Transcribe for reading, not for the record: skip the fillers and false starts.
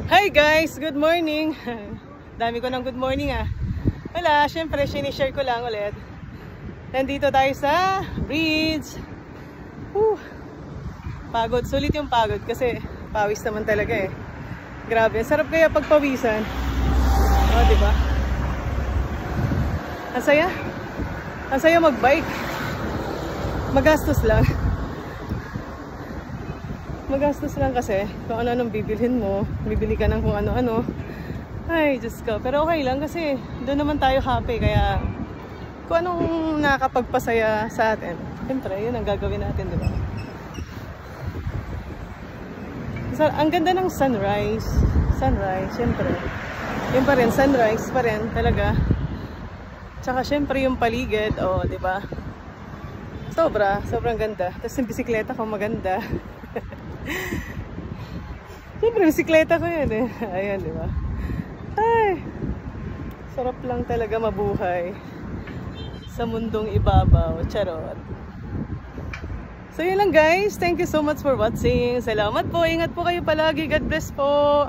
Hi guys! Good morning! Dami ko ng good morning ah. Wala, syempre sinishare ko lang ulit. Nandito tayo sa bridge. Pagod, sulit yung pagod kasi pawis naman talaga eh. Grabe, sarap kaya pagpawisan. O, diba? Ang saya. Ang saya mag-bike. Magastos lang. Magastos lang kasi kung ano-anong bibilhin mo. Bibili ka ng kung ano-ano. Ay, Diyos ko. Pero okay lang kasi doon naman tayo happy. Kaya kung anong nakakapagpasaya sa atin, siyempre, yun ang gagawin natin, diba? Ang ganda ng sunrise. Sunrise, siyempre. Yun pa rin, sunrise pa rin talaga. Tsaka siyempre yung paligid, oh, diba? Sobrang ganda. Tapos yung bisikleta ko maganda. Siyempre, bisikleta ko yun eh. Ayan, di ba? Ay, sarap lang talaga mabuhay sa mundong ibabaw. Charot. So yun lang guys. Thank you so much for watching. Salamat po. Ingat po kayo palagi. God bless po.